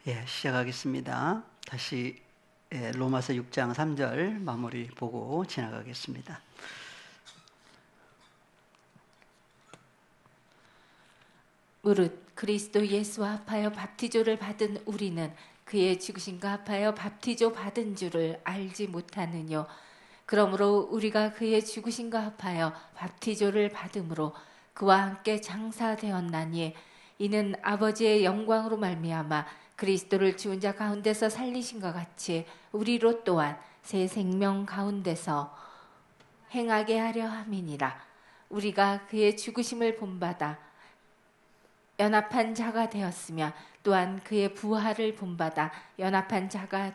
예, 시작하겠습니다. 다시 로마서 6장 3절 마무리 보고 지나가겠습니다. 무릇 그리스도 예수와 합하여 밥티조를 받은 우리는 그의 죽으심과 합하여 밥티조 받은 줄을 알지 못하느뇨. 그러므로 우리가 그의 죽으심과 합하여 밥티조를 받음으로 그와 함께 장사되었나니 이는 아버지의 영광으로 말미암아 그리스도를 죽은 자 가운데서 살리신 것 같이 우리로 또한 새 생명 가운데서 행하게 하려 함이니라. 우리가 그의 죽으심을 본받아 연합한 자가 되었으며 또한 그의 부활을 본받아 연합한 자가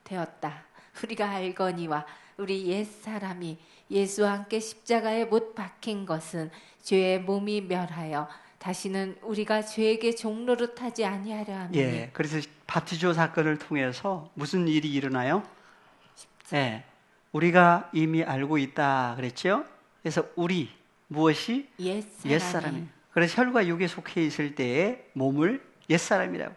되었다. 우리가 알거니와 우리 옛사람이 예수와 함께 십자가에 못 박힌 것은 죄의 몸이 멸하여 다시는 우리가 죄에게 종노릇하지 아니하려 함이니. 예, 그래서 바티조 사건을 통해서 무슨 일이 일어나요? 예, 우리가 이미 알고 있다 그랬죠? 그래서 우리 무엇이? 옛사람이. 그래서 혈과 육에 속해 있을 때의 몸을 옛사람이라고.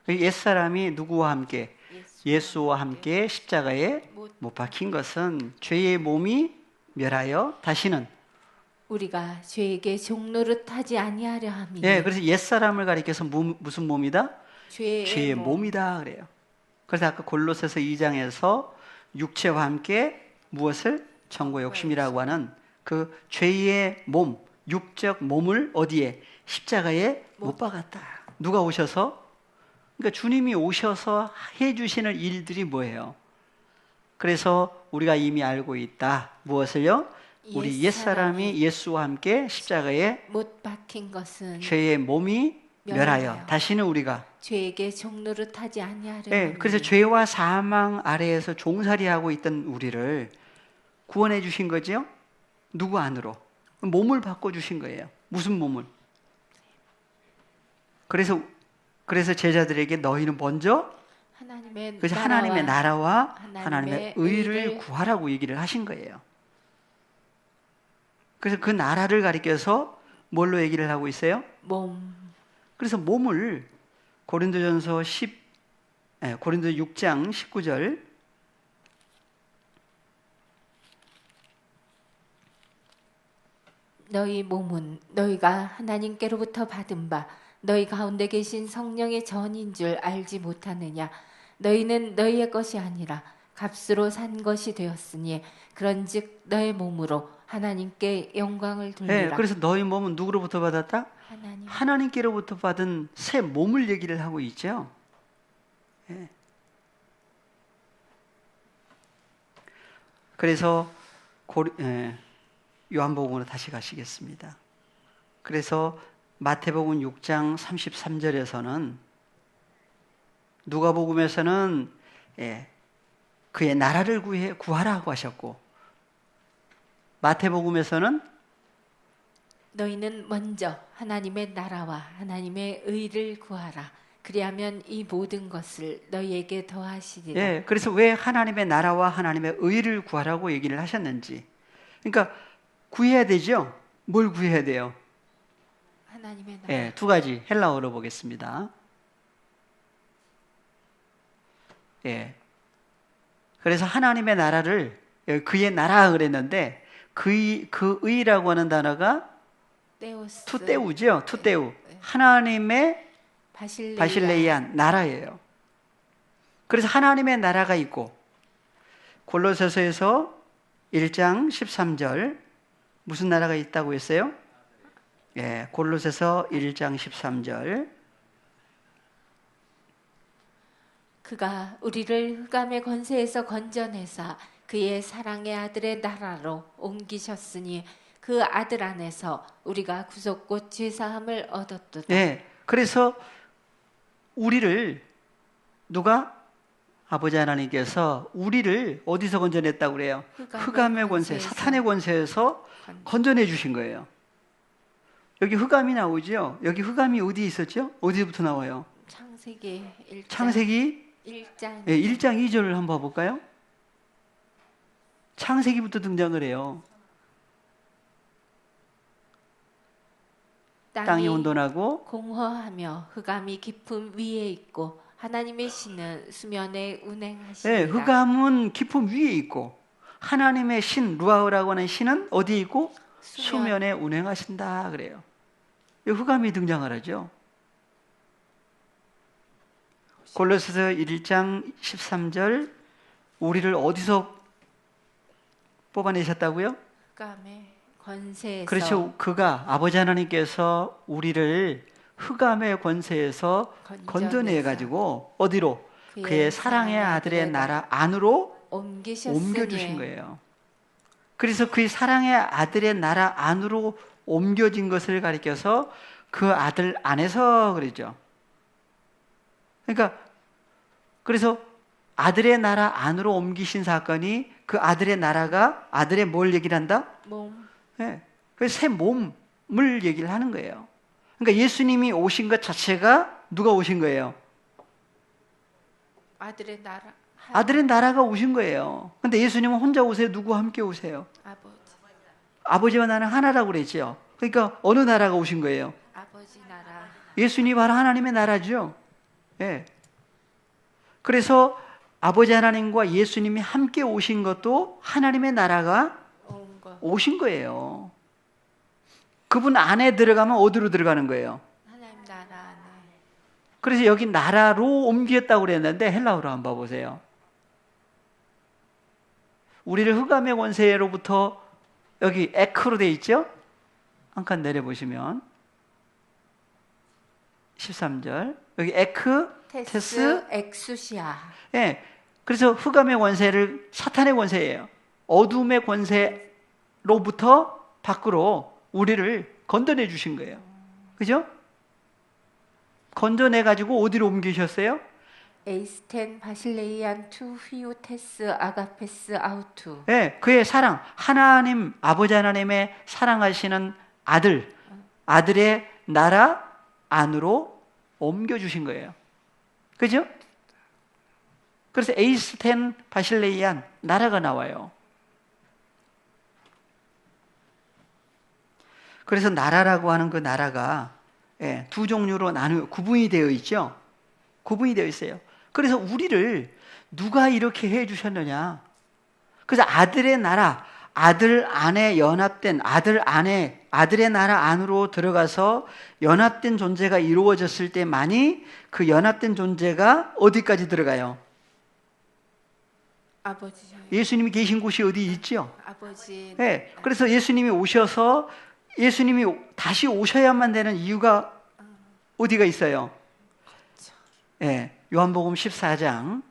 옛사람이 누구와 함께? 예수와 함께 십자가에 못 박힌 것은 죄의 몸이 멸하여 다시는 우리가 죄에게 종노릇하지 아니하려 함이니. 예, 그래서 옛사람을 가리켜서 무슨 몸이다? 죄의 몸이다 그래요. 그래서 아까 골로새서 2장에서 육체와 함께 무엇을? 정과 욕심이라고 하는 그 죄의 몸, 육적 몸을 어디에? 십자가에 못 박았다. 누가 오셔서? 그러니까 주님이 오셔서 해주시는 일들이 뭐예요? 그래서 우리가 이미 알고 있다. 무엇을요? 우리 옛사람이 예수와 함께 십자가에 못 박힌 것은 죄의 몸이 멸하여 다시는 우리가 죄에게 종노릇하지 아니하려. 네, 그래서 죄와 사망 아래에서 종살이하고 있던 우리를 구원해 주신 거죠? 누구 안으로? 몸을 바꿔주신 거예요. 무슨 몸을? 그래서 제자들에게 너희는 먼저 하나님의 나라와 하나님의 의를 구하라고 얘기를 하신 거예요. 그래서 그 나라를 가리켜서 뭘로 얘기를 하고 있어요? 몸. 그래서 몸을 고린도 6장 19절 너희 몸은 너희가 하나님께로부터 받은 바 너희 가운데 계신 성령의 전인 줄 알지 못하느냐. 너희는 너희의 것이 아니라 값으로 산 것이 되었으니 그런즉 너의 몸으로 하나님께 영광을 돌리라. 네, 그래서 너희 몸은 누구로부터 받았다? 하나님께로부터 받은 새 몸을 얘기를 하고 있죠. 네. 그래서 요한복음으로 다시 가시겠습니다. 그래서 마태복음 6장 33절에서는 누가복음에서는 그의 나라를 구하라고 하셨고 마태복음에서는 너희는 먼저 하나님의 나라와 하나님의 의를 구하라. 그리하면 이 모든 것을 너희에게 더하시리라. 예, 그래서 왜 하나님의 나라와 하나님의 의를 구하라고 얘기를 하셨는지. 그러니까 구해야 되죠. 뭘 구해야 돼요? 하나님의 나라. 예, 두 가지 헬라어로 보겠습니다. 예. 그래서 하나님의 나라를 그의 나라 그랬는데 그 의라고 하는 단어가 투데우죠. 투데우. 하나님의 바실레이안 나라예요. 그래서 하나님의 나라가 있고 골로새서에서 1장 13절 무슨 나라가 있다고 했어요? 예, 골로새서 1장 13절 그가 우리를 흑암의 권세에서 건져내사 그의 사랑의 아들의 나라로 옮기셨으니 그 아들 안에서 우리가 구속곧 죄사함을 얻었도다. 네, 그래서 우리를 누가? 아버지 하나님께서 우리를 어디서 건져냈다고 그래요? 흑암의 권세, 사탄의 권세에서 건져내 주신 거예요. 여기 흑암이 나오죠? 여기 흑암이 어디 있었죠? 어디부터 나와요? 창세기 1장 2절을 한번 봐볼까요? 창세기부터 등장을 해요. 땅이 혼돈하고 공허하며 흑암이 깊음 위에 있고 하나님의 신은 수면에 운행하시니라. 예, 흑암은 깊음 위에 있고 하나님의 신 루아흐라고 하는 신은 어디에 있고 수면에 운행하신다 그래요. 이 흑암이 등장을 하죠. 골로새서 1장 13절 우리를 어디서 뽑아내셨다고요? 흑암의 권세에서 그렇죠. 그가 아버지 하나님께서 우리를 흑암의 권세에서 건져내 가지고 어디로? 그의 사랑의 아들의 나라 안으로 옮겨주신 거예요. 그래서 그의 사랑의 아들의 나라 안으로 옮겨진 것을 가리켜서 그 아들 안에서 그러죠. 그러니까 그래서 아들의 나라 안으로 옮기신 사건이 그 아들의 나라가 아들의 뭘 얘기를 한다? 몸. 네. 그래서 새 몸을 얘기를 하는 거예요. 그러니까 예수님이 오신 것 자체가 누가 오신 거예요? 아들의 나라. 아들의 나라가 오신 거예요. 근데 예수님은 혼자 오세요? 누구와 함께 오세요? 아버지. 아버지와 나는 하나라고 그랬죠. 그러니까 어느 나라가 오신 거예요? 아버지 나라. 예수님이 바로 하나님의 나라죠. 예. 그래서 아버지 하나님과 예수님이 함께 오신 것도 하나님의 나라가 온 거. 오신 거예요. 그분 안에 들어가면 어디로 들어가는 거예요? 하나님 나라 안에. 그래서 여기 나라로 옮겼다고 그랬는데 헬라어로 한번 봐보세요. 우리를 흑암의 권세로부터 여기 에크로 돼 있죠? 한 칸 내려보시면 13절 여기 에크 테스 엑수시아. 예. 그래서 흑암의 권세를 사탄의 권세예요. 어둠의 권세로부터 밖으로 우리를 건져내 주신 거예요. 그죠? 건져내 가지고 어디로 옮기셨어요? 에이스텐 바실레이안 투 휘오테스 아가페스 아우투. 예, 그의 사랑, 하나님 아버지 하나님의 사랑하시는 아들의 나라 안으로 옮겨 주신 거예요. 그죠? 그래서 에이스텐 바실레이안 나라가 나와요. 그래서 나라라고 하는 그 나라가 두 종류로 구분이 되어 있죠. 구분이 되어 있어요. 그래서 우리를 누가 이렇게 해 주셨느냐? 그래서 아들의 나라, 아들 안에 연합된 아들의 나라 안으로 들어가서 연합된 존재가 이루어졌을 때만이 그 연합된 존재가 어디까지 들어가요? 아버지. 예수님이 계신 곳이 어디 있죠? 아버지. 네, 그래서 예수님이 오셔서 예수님이 다시 오셔야만 되는 이유가 어디가 있어요? 네, 요한복음 14장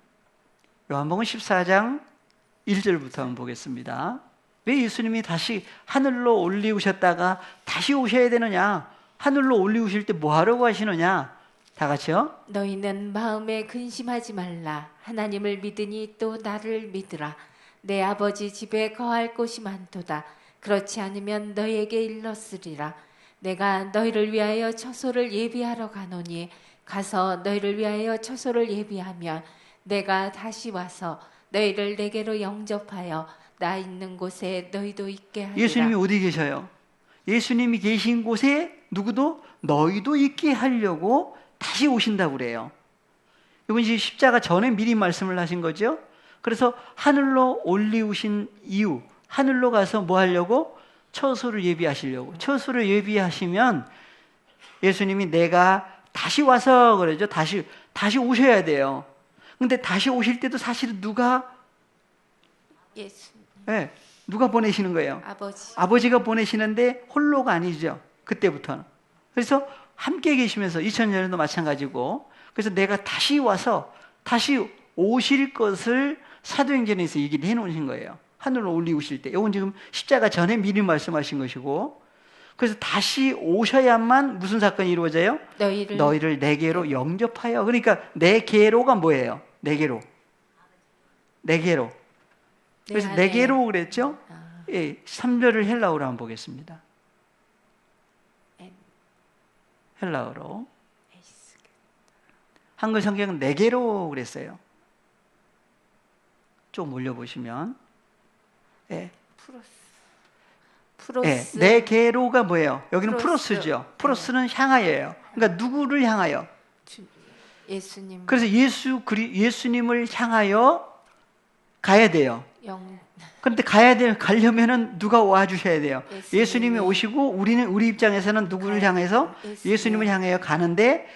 1절부터 한번 보겠습니다. 왜 예수님이 다시 하늘로 올리우셨다가 다시 오셔야 되느냐? 하늘로 올리우실 때 뭐 하려고 하시느냐? 다 같이요. 너희는 마음에 근심하지 말라. 하나님을 믿으니 또 나를 믿으라. 내 아버지 집에 거할 곳이 많도다. 그렇지 않으면 너희에게 일렀으리라. 내가 너희를 위하여 처소를 예비하러 가노니 가서 너희를 위하여 처소를 예비하면 내가 다시 와서 너희를 내게로 영접하여 나 있는 곳에 너희도 있게 하리라. 예수님이 어디 계셔요? 예수님이 계신 곳에 누구도 너희도 있게 하려고 다시 오신다고 그래요. 이건 이제 십자가 전에 미리 말씀을 하신 거죠. 그래서 하늘로 올리우신 이유, 하늘로 가서 뭐 하려고? 처소를 예비하시려고. 처소를 예비하시면 예수님이 내가 다시 와서 그러죠. 다시 오셔야 돼요. 근데 다시 오실 때도 사실은 누가 누가 보내시는 거예요? 아버지가 보내시는데 홀로가 아니죠. 그때부터는. 그래서 함께 계시면서 2000년에도 마찬가지고 그래서 내가 다시 와서 다시 오실 것을 사도행전에서 얘기를 해놓으신 거예요. 하늘로 올리우실 때. 이건 지금 십자가 전에 미리 말씀하신 것이고 그래서 다시 오셔야만 무슨 사건이 이루어져요? 너희를 내게로 영접하여. 그러니까 내게로가 뭐예요? 내게로. 그래서 내게로 그랬죠? 예, 3절을 헬라어로 한번 보겠습니다. 헬라어로. 한글 성경은 내게로 그랬어요. 좀 올려보시면. 예. 프로스. 내게로가 뭐예요? 여기는 프로스. 프로스죠. 프로스는 향하여예요. 그러니까 누구를 향하여? 예수님. 그래서 예수님을 향하여 가야 돼요. 그런데 가려면은 누가 와주셔야 돼요? 예수님이 오시고 우리 입장에서는 누구를 향해서? 예수님을 향하여 가는데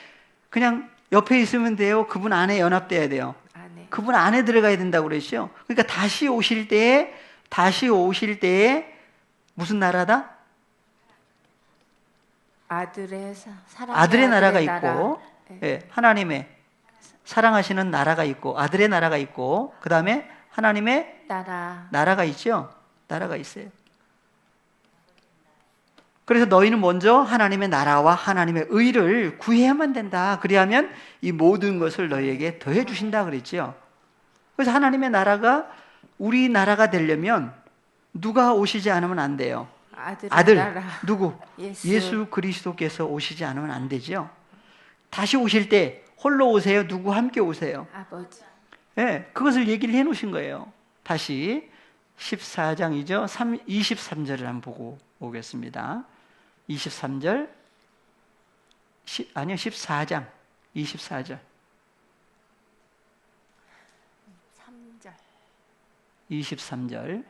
그냥 옆에 있으면 돼요? 그분 안에 연합돼야 돼요? 그분 안에 들어가야 된다고 그랬죠. 그러니까 다시 오실 때에 무슨 나라다? 아들의 나라가 있고, 하나님의 사랑하시는 나라가 있고, 아들의 나라가 있고, 그 다음에 하나님의 나라가 있죠. 나라가 있어요. 그래서 너희는 먼저 하나님의 나라와 하나님의 의를 구해야만 된다. 그리하면 이 모든 것을 너희에게 더해 주신다 그랬죠. 그래서 하나님의 나라가 우리 나라가 되려면 누가 오시지 않으면 안 돼요. 아들 누구? 예수 그리스도께서 오시지 않으면 안 되죠. 다시 오실 때 홀로 오세요? 누구 함께 오세요? 아버지. 네, 그것을 얘기를 해 놓으신 거예요. 다시 14장이죠. 23절을 한번 보고 오겠습니다. 23절, 14장, 24절. 3절. 23절.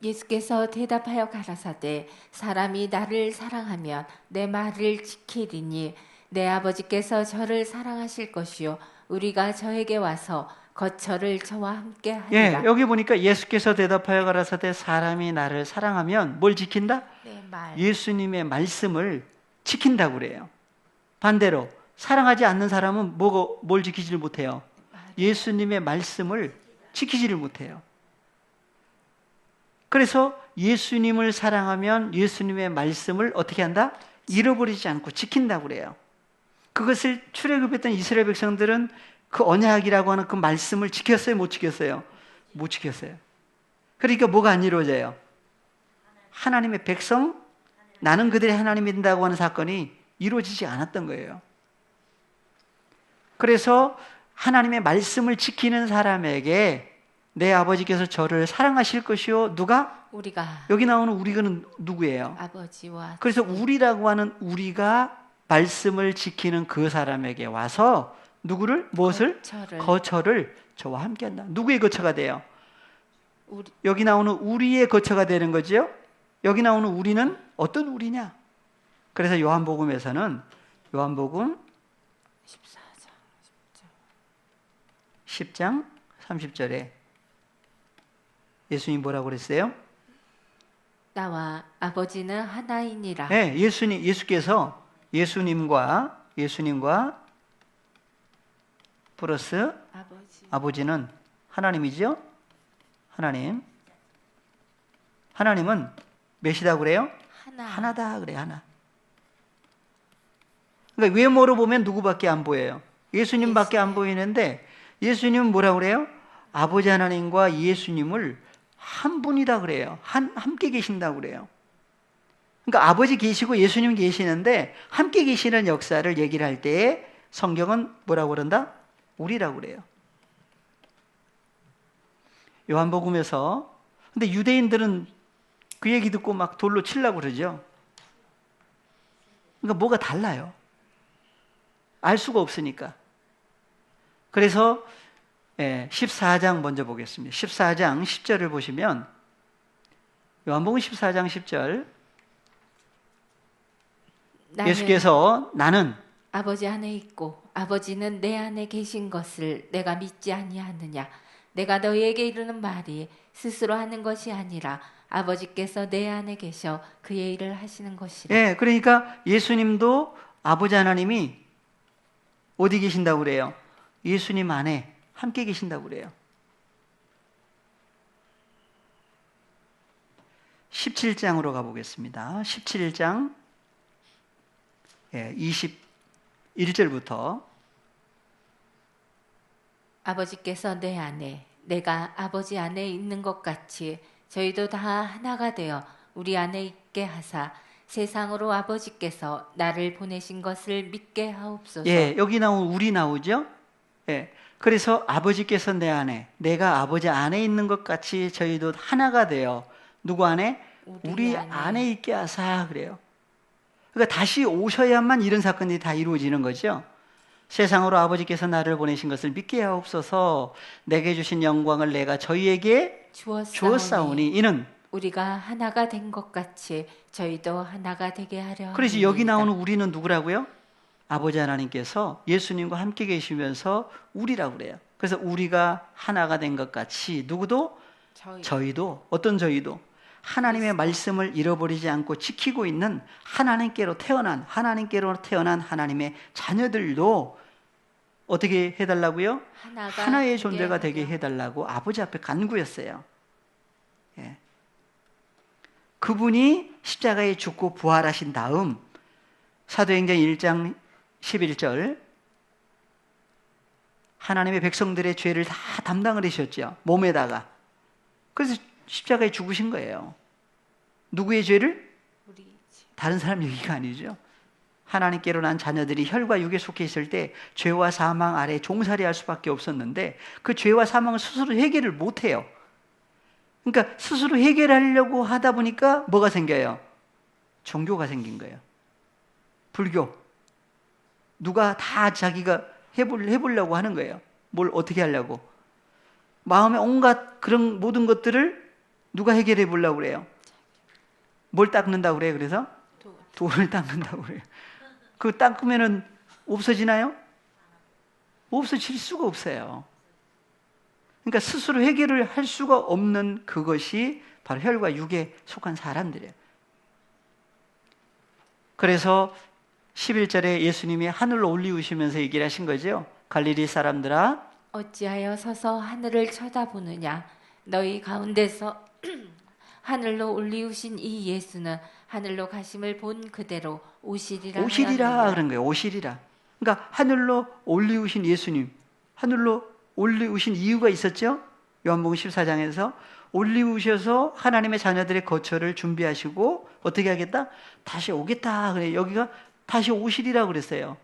예수께서 대답하여 가라사대 사람이 나를 사랑하면 내 말을 지키리니 내 아버지께서 저를 사랑하실 것이요 우리가 저에게 와서 거처를 저와 함께 하리라. 여기 보니까 예수께서 대답하여 가라사대 사람이 나를 사랑하면 뭘 지킨다? 내 말. 예수님의 말씀을 지킨다고 그래요. 반대로 사랑하지 않는 사람은 뭘 지키지를 못해요? 예수님의 말씀을 지키지를 못해요. 그래서 예수님을 사랑하면 예수님의 말씀을 어떻게 한다? 잃어버리지 않고 지킨다고 그래요. 그것을 출애굽했던 이스라엘 백성들은 그 언약이라고 하는 그 말씀을 지켰어요? 못 지켰어요? 못 지켰어요. 그러니까 뭐가 안 이루어져요? 하나님의 백성, 나는 그들의 하나님이 된다고 하는 사건이 이루어지지 않았던 거예요. 그래서 하나님의 말씀을 지키는 사람에게 내 아버지께서 저를 사랑하실 것이요. 누가? 우리가. 여기 나오는 우리가는 누구예요? 아버지와. 그래서 우리라고 하는 우리가 말씀을 지키는 그 사람에게 와서 누구를? 무엇을? 거처를 저와 함께 한다. 누구의 거처가 돼요? 여기 나오는 우리의 거처가 되는 거죠. 여기 나오는 우리는 어떤 우리냐? 그래서 요한복음에서는 요한복음 10장 30절에 예수님 뭐라고 그랬어요? 나와 아버지는 하나이니라. 네, 예수께서 예수님과 플러스 아버지는 하나님이죠? 하나님은 몇이다 그래요? 하나다 그래요. 하나. 그러니까 외모로 보면 누구밖에 안 보여요? 예수님밖에 안 보이는데 예수님은 뭐라고 그래요? 아버지 하나님과 예수님을 한 분이다 그래요. 함께 계신다고 그래요. 그러니까 아버지 계시고 예수님 계시는데 함께 계시는 역사를 얘기를 할 때 성경은 뭐라고 그런다? 우리라고 그래요. 요한복음에서 근데 유대인들은 그 얘기 듣고 막 돌로 치려고 그러죠. 그러니까 뭐가 달라요. 알 수가 없으니까. 그래서 14장 먼저 보겠습니다. 14장 10절을 보시면 요한복음 14장 10절 예수께서 나는 아버지 안에 있고 아버지는 내 안에 계신 것을 내가 믿지 아니하느냐. 내가 너희에게 이르는 말이 스스로 하는 것이 아니라 아버지께서 내 안에 계셔 그의 일을 하시는 것이라. 그러니까 예수님도 아버지 하나님이 어디 계신다고 그래요? 예수님 안에 함께 계신다고 그래요. 17장으로 가보겠습니다. 17장 21절부터 아버지께서 내 안에 내가 아버지 안에 있는 것 같이 저희도 다 하나가 되어 우리 안에 있게 하사 세상으로 아버지께서 나를 보내신 것을 믿게 하옵소서. 여기 나온 우리 나오죠? 그래서 아버지께서 내 안에, 내가 아버지 안에 있는 것 같이 저희도 하나가 되어 누구 안에? 우리 안에 있게 하사 그래요. 그러니까 다시 오셔야만 이런 사건이 다 이루어지는 거죠. 세상으로 아버지께서 나를 보내신 것을 믿게 하옵소서. 내게 주신 영광을 내가 저희에게 주었사오니 이는 우리가 하나가 된 것 같이 저희도 하나가 되게 하려 그래서 함이니이다. 여기 나오는 우리는 누구라고요? 아버지 하나님께서 예수님과 함께 계시면서 우리라고 그래요. 그래서 우리가 하나가 된 것 같이 누구도? 저희도 어떤 저희도? 하나님의 말씀을 잃어버리지 않고 지키고 있는 하나님께로 태어난 하나님의 자녀들도 어떻게 해달라고요? 하나의 존재가 되게 해달라고 아버지 앞에 간구했어요. 예. 그분이 십자가에 죽고 부활하신 다음 사도행전 1장 11절 하나님의 백성들의 죄를 다 담당을 하셨죠. 몸에다가. 그래서 십자가에 죽으신 거예요. 누구의 죄를? 다른 사람 얘기가 아니죠. 하나님께로 난 자녀들이 혈과 육에 속해 있을 때 죄와 사망 아래 종살이할 수밖에 없었는데 그 죄와 사망을 스스로 해결을 못해요. 그러니까 스스로 해결하려고 하다 보니까 뭐가 생겨요? 종교가 생긴 거예요. 불교. 누가 다 자기가 해보려고 하는 거예요. 뭘 어떻게 하려고. 마음에 온갖 그런 모든 것들을 누가 해결해 보려고 그래요. 뭘 닦는다고 그래요? 그래서? 돌을 닦는다고 그래요. 그거 닦으면은 없어지나요? 없어질 수가 없어요. 그러니까 스스로 해결을 할 수가 없는 그것이 바로 혈과 육에 속한 사람들이에요. 그래서 11절에 예수님이 하늘로 올리우시면서 얘기를 하신 거죠. 갈릴리 사람들아 어찌하여 서서 하늘을 쳐다보느냐 너희 가운데서 하늘로 올리우신 이 예수는 하늘로 가심을 본 그대로 오시리라 그런 거예요. 오시리라. 그러니까 하늘로 올리우신 예수님, 하늘로 올리우신 이유가 있었죠. 요한복음 14장에서 올리우셔서 하나님의 자녀들의 거처를 준비하시고 어떻게 하겠다? 다시 오겠다. 그래. 여기가 다시 오시리라 그랬어요.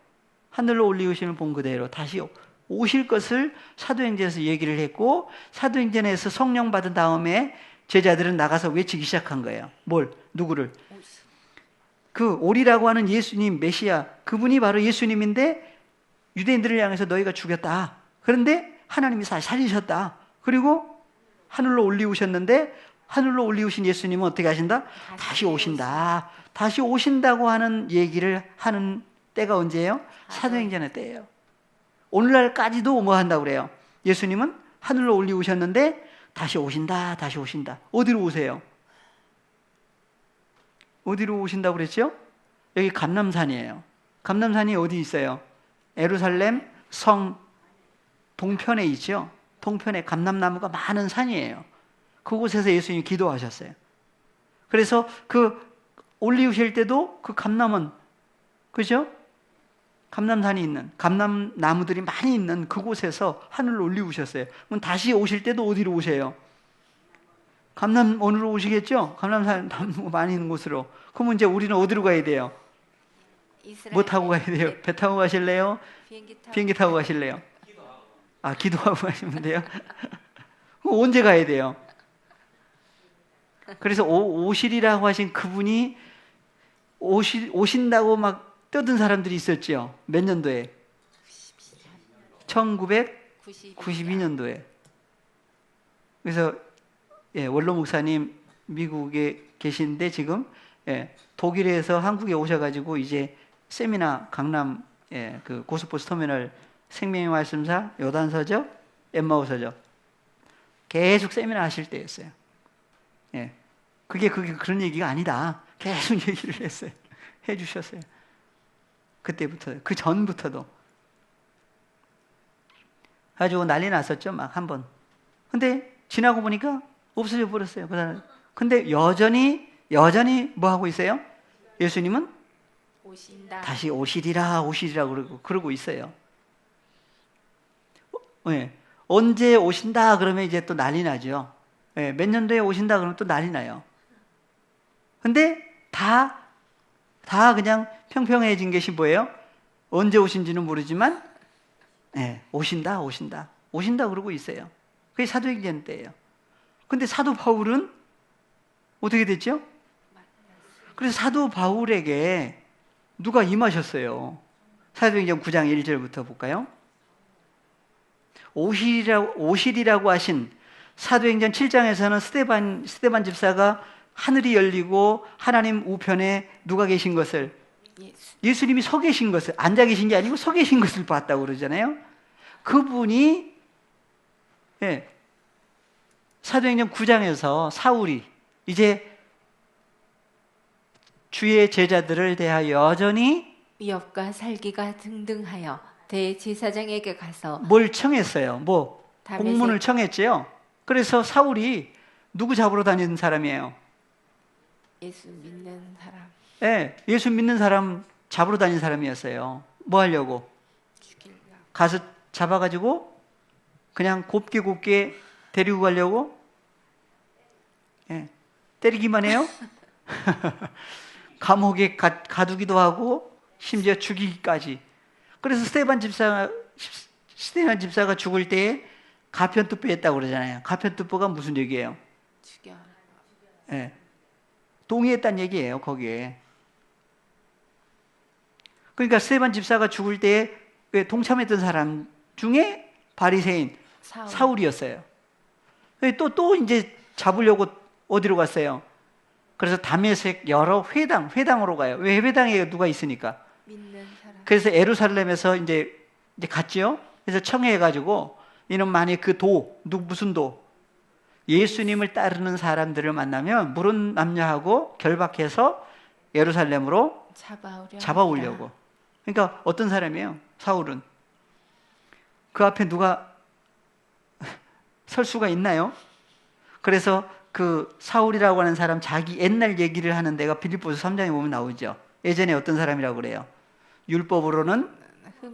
하늘로 올리우심을 본 그대로 다시 오실 것을 사도행전에서 얘기를 했고 사도행전에서 성령 받은 다음에 제자들은 나가서 외치기 시작한 거예요. 뭘? 누구를? 그 오리라고 하는 예수님 메시아 그분이 바로 예수님인데 유대인들을 향해서 너희가 죽였다. 그런데 하나님이 살리셨다. 그리고 하늘로 올리우셨는데 하늘로 올리우신 예수님은 어떻게 하신다? 다시 오신다. 다시 오신다고 하는 얘기를 하는 때가 언제예요? 사도행전의 때예요. 오늘날까지도 뭐 한다고 그래요? 예수님은 하늘로 올리우셨는데 다시 오신다. 다시 오신다. 어디로 오세요? 어디로 오신다고 그랬죠? 여기 감람산이에요. 감람산이 어디 있어요? 예루살렘 성 동편에 있죠. 동편에 감람나무가 많은 산이에요. 그곳에서 예수님이 기도하셨어요. 그래서 그 올리우실 때도 그 감람은 그죠? 감람산이 있는 감람나무들이 많이 있는 그곳에서 하늘로 올리우셨어요. 그럼 다시 오실 때도 어디로 오세요? 감람원으로 오시겠죠? 감람산 나무 많이 있는 곳으로. 그러면 이제 우리는 어디로 가야 돼요? 뭐 타고 가야 돼요? 배 타고 가실래요? 비행기 타고 가실래요? 아, 기도하고 가시면 돼요? 그럼 언제 가야 돼요? 그래서 오시리라고 하신 그분이 오신다고 막 떠든 사람들이 있었죠. 몇 년도에? 1992년도에. 그래서 원로 목사님 미국에 계신데 지금 독일에서 한국에 오셔가지고 이제 세미나 강남 그 고속버스 터미널 생명의 말씀사 요단서적 엠마오서적 계속 세미나 하실 때였어요. 그게 그런 얘기가 아니다. 계속 얘기를 했어요. 해주셨어요. 그때부터 그 전부터도 가지고 난리 났었죠. 막 한 번. 근데 지나고 보니까 없어져 버렸어요. 근데 여전히 뭐 하고 있어요? 예수님은 오신다. 다시 오시리라 그러고 있어요. 언제 오신다 그러면 이제 또 난리 나죠. 몇 년도에 오신다 그러면 또 난리 나요. 근데 다 그냥 평평해진 것이 뭐예요? 언제 오신지는 모르지만 예, 오신다, 오신다, 오신다 그러고 있어요. 그게 사도행전 때예요. 근데 사도 바울은 어떻게 됐죠? 그래서 사도 바울에게 누가 임하셨어요? 사도행전 9장 1절부터 볼까요? 오실이라고 하신 사도행전 7장에서는 스데반 집사가 하늘이 열리고 하나님 우편에 누가 계신 것을, 예수님이 서 계신 것을, 앉아 계신 게 아니고 서 계신 것을 봤다고 그러잖아요. 그분이, 예, 사도행전 9장에서 사울이 이제 주의 제자들을 대하여 여전히 위협과 살기가 등등하여 대제사장에게 가서 뭘 청했어요? 뭐 다메섹- 공문을 청했지요. 그래서 사울이 누구 잡으러 다니는 사람이에요? 예수 믿는 사람 예, 예수 믿는 사람 잡으러 다니는 사람이었어요. 뭐 하려고? 죽이려고. 가서 잡아가지고 그냥 곱게 데리고 가려고? 예, 때리기만 해요? 감옥에 가두기도 하고 심지어 죽이기까지. 그래서 스데반 집사가 죽을 때에 가편투표했다고 그러잖아요. 가편투표가 무슨 얘기예요? 죽여. 예, 동의했다는 얘기예요, 거기에. 그러니까 스데반 집사가 죽을 때에 동참했던 사람 중에 바리새인 사울이었어요. 또 이제 잡으려고 어디로 갔어요? 그래서 다메섹 여러 회당으로 가요. 왜 회당에 누가 있으니까? 믿는 사람. 그래서 예루살렘에서 이제 갔지요. 그래서 청해가지고 이는 만약 그 무슨 도? 예수님을 따르는 사람들을 만나면 물은 남녀하고 결박해서 예루살렘으로 잡아오려고. 그러니까 어떤 사람이에요? 사울은. 그 앞에 누가 설 수가 있나요? 그래서 그 사울이라고 하는 사람 자기 옛날 얘기를 하는 데가 빌립보서 3장에 보면 나오죠. 예전에 어떤 사람이라고 그래요? 율법으로는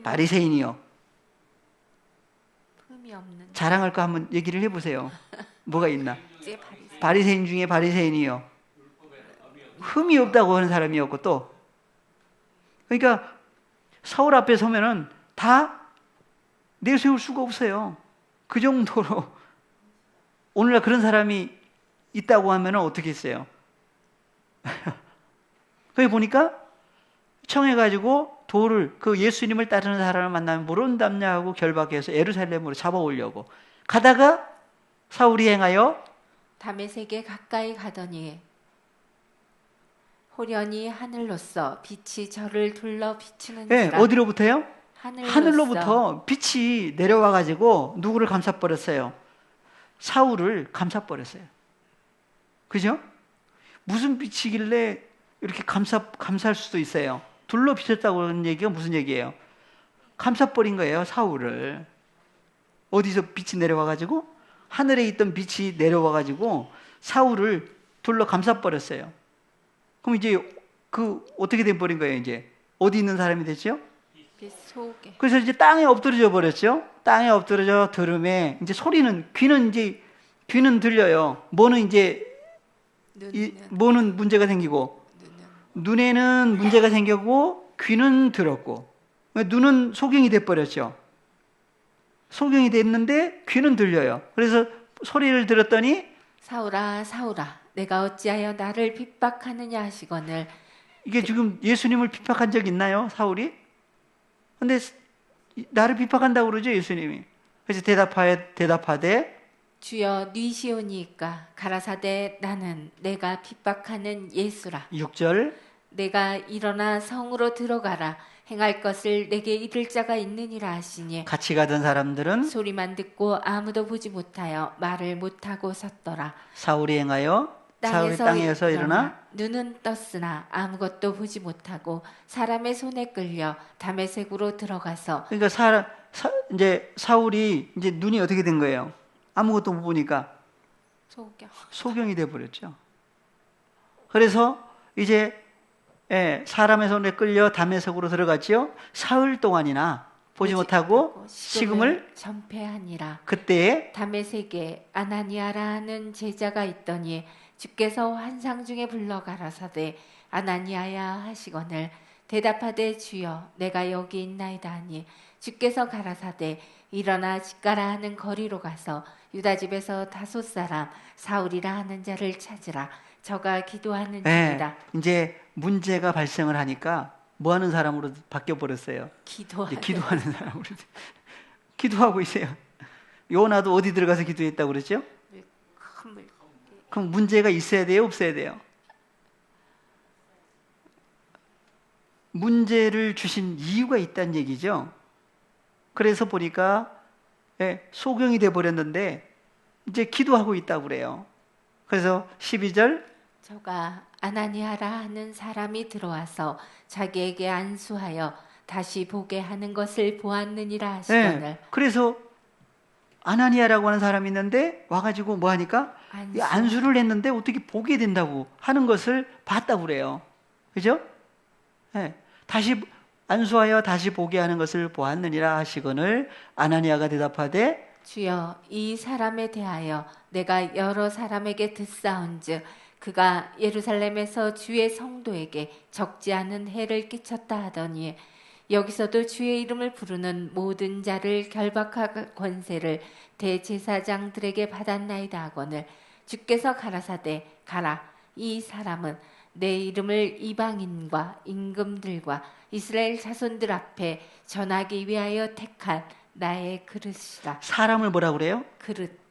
바리새인이요. 흠이 없는 자랑할 거 한번 얘기를 해보세요. 뭐가 있나? 이제 바리새인. 바리새인 중에 바리새인이요. 흠이 없다고 하는 사람이었고 또. 그러니까 사울 앞에 서면은 다 내세울 수가 없어요. 그 정도로 오늘날 그런 사람이 있다고 하면 어떻게 했어요? 거기 보니까 청해가지고 그 예수님을 따르는 사람을 만나면 물은 담냐하고 결박해서 예루살렘으로 잡아오려고 가다가 사울이 행하여 다메섹에 가까이 가더니 호련히 하늘로서 빛이 저를 둘러 비추는지라. 네, 어디로부터요? 하늘로부터 빛이 내려와가지고 누구를 감싸버렸어요? 사울을 감싸버렸어요. 그죠? 무슨 빛이길래 이렇게 감쌀 수도 있어요? 둘러 비쳤다고 하는 얘기가 무슨 얘기예요? 감싸버린 거예요, 사울을. 어디서 빛이 내려와가지고? 하늘에 있던 빛이 내려와가지고 사울을 둘러 감싸버렸어요. 그럼 이제 어떻게 돼버린 거예요, 이제? 어디 있는 사람이 됐죠? 빛 속에. 그래서 이제 땅에 엎드려져 버렸죠? 땅에 엎드려져 들음에 이제 귀는 들려요. 뭐는 문제가 생기고 눈에는 문제가 생겼고 귀는 들었고 눈은 소경이 돼버렸죠. 소경이 됐는데 귀는 들려요. 그래서 소리를 들었더니 사울아 사울아 내가 어찌하여 나를 핍박하느냐 하시거늘. 이게 지금 예수님을 핍박한 적 있나요, 사울이? 근데 나를 핍박한다고 그러죠, 예수님이. 그래서 대답하되 주여 니시오니까 가라사대 나는 내가 핍박하는 예수라. 6절 내가 일어나 성으로 들어가라 행할 것을 내게 이를 자가 있느니라 하시니 같이 가던 사람들은 소리만 듣고 아무도 보지 못하여 말을 못하고 섰더라. 사울이 행하여 사울이 땅에서 일어나 눈은 떴으나 아무것도 보지 못하고 사람의 손에 끌려 다메섹으로 들어가서. 그러니까 이제 사울이 이제 눈이 어떻게 된 거예요? 아무것도 못 보니까 소경이 돼 버렸죠. 그래서 이제 사람의 손에 끌려 다메섹으로 들어갔지요. 사흘 동안이나 보지 못하고 식음을 전폐하니라. 그때에 다메섹에 아나니아라 하는 제자가 있더니 주께서 환상 중에 불러 가라사대 아나니아야 하시거늘 대답하되 주여 내가 여기 있나이다 하니 주께서 가라사대 일어나 집가라 하는 거리로 가서 유다 집에서 다섯 사람 사울이라 하는 자를 찾으라. 저가 기도하는 중이라. 이제 문제가 발생을 하니까 뭐 하는 사람으로 바뀌어 버렸어요. 기도하는 기도하는 사람으로. 기도하고 있어요. 요나도 어디 들어가서 기도했다고 그랬죠? 큰 물. 그럼 문제가 있어야 돼요, 없어야 돼요? 문제를 주신 이유가 있다는 얘기죠. 그래서 보니까 소경이 돼 버렸는데 이제 기도하고 있다고 그래요. 그래서 12절 저가 아나니아라 하는 사람이 들어와서 자기에게 안수하여 다시 보게 하는 것을 보았느니라 하시거늘. 그래서 아나니아라고 하는 사람이 있는데 와가지고 뭐 하니까 안수를 했는데 어떻게 보게 된다고 하는 것을 봤다고 그래요. 그죠? 다시 안수하여 다시 보게 하는 것을 보았느니라 하시거늘 아나니아가 대답하되 주여 이 사람에 대하여 내가 여러 사람에게 듣사온즉 그가 예루살렘에서 주의 성도에게 적지 않은 해를 끼쳤다 하더니 여기서도 주의 이름을 부르는 모든 자를 결박할 권세를 대제사장들에게 받았나이다 하거늘 주께서 가라사대 가라 이 사람은 내 이름을 이방인과 임금들과 이스라엘 자손들 앞에 전하기 위하여 택한 나의 그릇이라. 사람을 뭐라 그래요?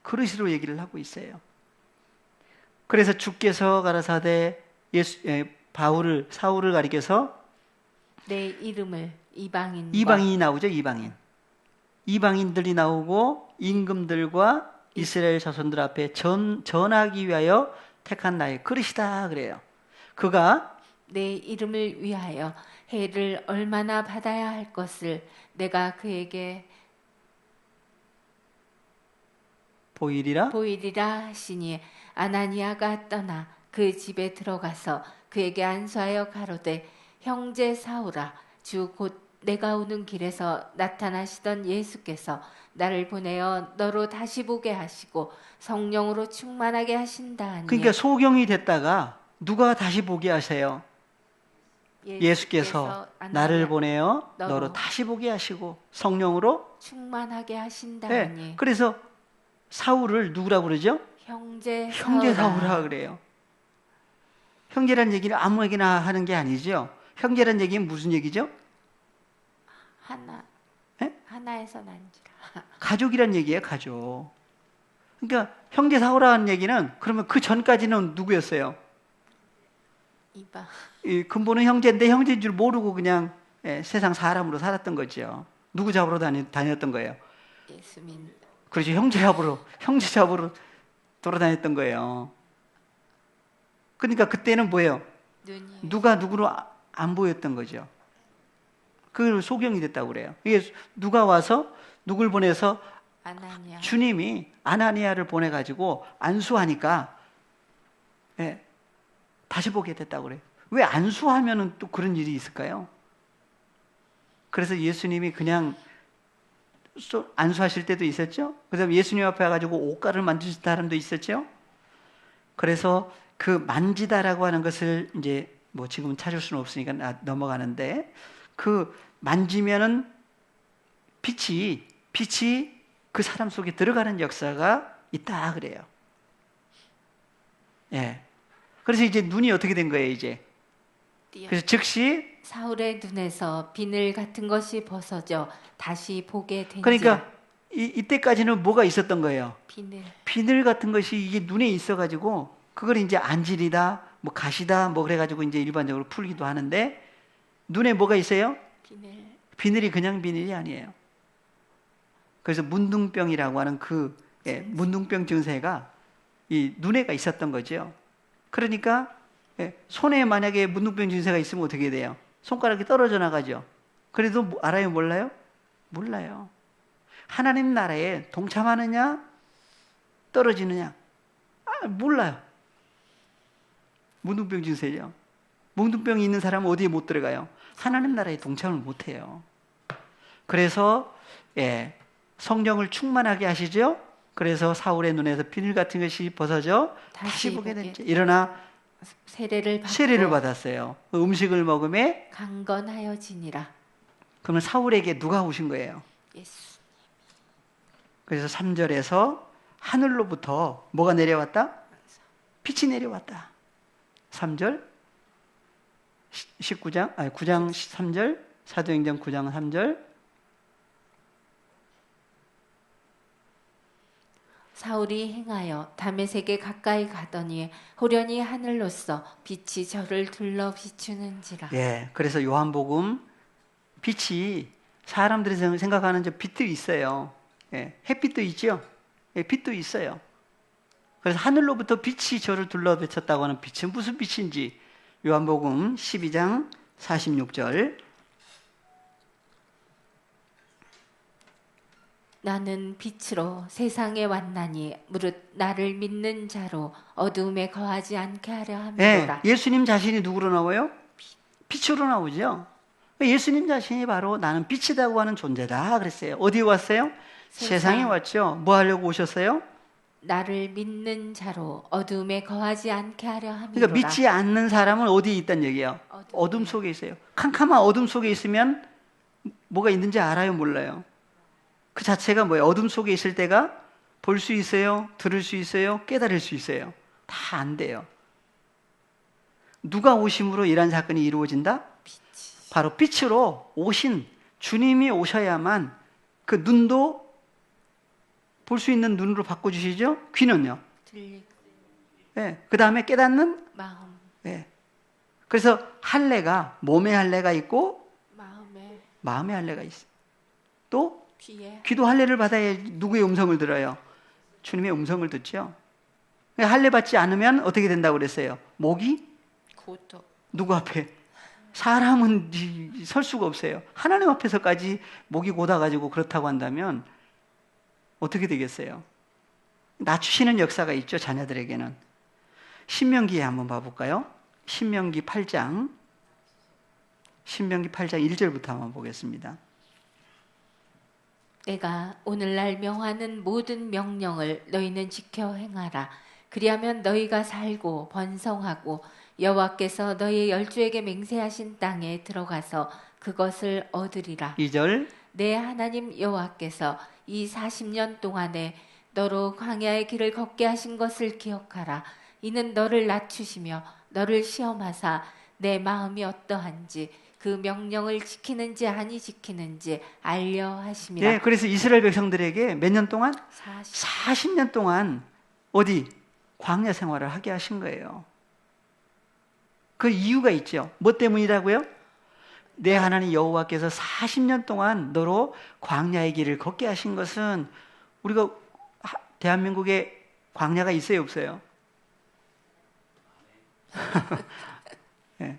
그릇으로 얘기를 하고 있어요. 그래서 주께서 가라사대 사울을 가리켜서 내 이름을 이방인이 나오죠. 이방인들이 나오고 임금들과 이스라엘 자손들 앞에 전하기 위하여 택한 나의 그릇이다 그래요. 그가 내 이름을 위하여 해를 얼마나 받아야 할 것을 내가 그에게 보이리라 하시니 아나니아가 떠나 그 집에 들어가서 그에게 안수하여 가로되 형제 사울아 주 곧 내가 오는 길에서 나타나시던 예수께서 나를 보내어 너로 다시 보게 하시고 성령으로 충만하게 하신다 하니. 그러니까 소경이 됐다가 누가 다시 보게 하세요? 예수께서 나를 보내어 너로 다시 보게 하시고 성령으로 충만하게 하신다 네. 하니. 그래서 사울을 누구라고 그러죠? 형제 사울아 그래요. 형제란 얘기를 아무에게나 하는 게 아니죠. 형제란 얘기는 무슨 얘기죠? 하나에서 난지라. 가족이란 얘기예요, 가족. 그러니까 형제 사울아라는 얘기는 그러면 그 전까지는 누구였어요? 이방. 이 근본은 형제인데 형제인 줄 모르고 그냥 세상 사람으로 살았던 거죠. 누구 잡으러 다녔던 거예요? 예수 믿는. 그렇죠. 형제 잡으러 돌아다녔던 거예요. 그러니까 그때는 뭐예요? 누가 누구로 안 보였던 거죠. 그 소경이 됐다고 그래요. 이게 누가 와서 누굴 보내서 아나니아. 주님이 아나니아를 보내가지고 안수하니까 다시 보게 됐다고 그래요. 왜 안수하면은 또 그런 일이 있을까요? 그래서 예수님이 그냥 안수하실 때도 있었죠. 그래서 예수님 앞에 와가지고 옷가를 만지신 사람도 있었죠. 그래서 그 만지다라고 하는 것을 이제 뭐 지금은 찾을 수는 없으니까 넘어가는데 그 만지면은 빛이 그 사람 속에 들어가는 역사가 있다 그래요. 그래서 이제 눈이 어떻게 된 거예요, 이제? 그래서 즉시 사울의 눈에서 비늘 같은 것이 벗어져 다시 보게 된지라. 그러니까 이때까지는 뭐가 있었던 거예요? 비늘 같은 것이 이게 눈에 있어가지고 그걸 이제 안질이다, 뭐 가시다, 뭐 그래가지고 이제 일반적으로 풀기도 하는데 눈에 뭐가 있어요? 비늘이 그냥 비늘이 아니에요. 그래서 문둥병이라고 하는 그 문둥병 증세가 이 눈에가 있었던 거죠. 그러니까 손에 만약에 문둥병 증세가 있으면 어떻게 돼요? 손가락이 떨어져 나가죠. 그래도 알아요, 몰라요? 몰라요. 하나님 나라에 동참하느냐, 떨어지느냐, 몰라요. 문둥병 증세죠. 문둥병이 있는 사람은 어디에 못 들어가요? 하나님 나라에 동참을 못 해요. 그래서 성령을 충만하게 하시죠. 그래서 사울의 눈에서 비늘 같은 것이 벗어져 다시 보게 됐죠. 일어나 세례를 받았어요. 음식을 먹음에 강건하여지니라. 그러면 사울에게 누가 오신 거예요? 예수. 그래서 3절에서 하늘로부터 뭐가 내려왔다? 빛이 내려왔다. 3절 19장 아니 9장 3절 사도행전 9장 3절 사울이 행하여 다메섹에 가까이 가더니 호련히 하늘로서 빛이 저를 둘러 비추는지라. 예, 그래서 요한복음 빛이 사람들이 생각하는 저 빛들이 있어요. 예, 햇빛도 있죠. 예, 빛도 있어요. 그래서 하늘로부터 빛이 저를 둘러 비쳤다고 하는 빛은 무슨 빛인지 요한복음 12장 46절 나는 빛으로 세상에 왔나니 무릇 나를 믿는 자로 어두움에 거하지 않게 하려 함이로라. 예, 예수님 자신이 누구로 나와요? 빛으로 나오죠. 예수님 자신이 바로 나는 빛이라고 하는 존재다 그랬어요. 어디에 왔어요? 세상에 왔죠. 뭐 하려고 오셨어요? 나를 믿는 자로 어두움에 거하지 않게 하려 함이로라. 그러니까 믿지 않는 사람은 어디에 있다는 얘기예요? 어둠 속에 있어요. 캄캄한 어둠 속에 있으면 뭐가 있는지 알아요? 몰라요? 그 자체가 뭐예요? 어둠 속에 있을 때가 볼 수 있어요? 들을 수 있어요? 깨달을 수 있어요? 다 안 돼요. 누가 오심으로 이러한 사건이 이루어진다? 바로 빛으로 오신 주님이 오셔야만 그 눈도 볼 수 있는 눈으로 바꿔주시죠? 귀는요? 네. 그 다음에 깨닫는 마음. 네. 그래서 할례가 몸의 할례가 있고 마음의 할례가 있어요. 또 귀도 할례를 받아야 누구의 음성을 들어요? 주님의 음성을 듣죠. 할례 받지 않으면 어떻게 된다고 그랬어요? 목이 고도. 누구 앞에? 사람은 설 수가 없어요. 하나님 앞에서까지 목이 고다가지고 그렇다고 한다면 어떻게 되겠어요? 낮추시는 역사가 있죠, 자녀들에게는. 신명기에 한번 봐볼까요? 신명기 8장 1절부터 한번 보겠습니다. 내가 오늘날 명하는 모든 명령을 너희는 지켜 행하라. 그리하면 너희가 살고 번성하고 여호와께서 너희 열조에게 맹세하신 땅에 들어가서 그것을 얻으리라. 2절 내 하나님 여호와께서 이 40년 동안에 너로 광야의 길을 걷게 하신 것을 기억하라. 이는 너를 낮추시며 너를 시험하사 내 마음이 어떠한지 그 명령을 지키는지 아니 지키는지 알려 하심이라. 예, 그래서 이스라엘 백성들에게 몇 년 동안? 40년 동안 어디? 광야 생활을 하게 하신 거예요. 그 이유가 있죠. 뭐 때문이라고요? 내 하나님 여호와께서 40년 동안 너로 광야의 길을 걷게 하신 것은 우리가 대한민국에 광야가 있어요, 없어요? 네.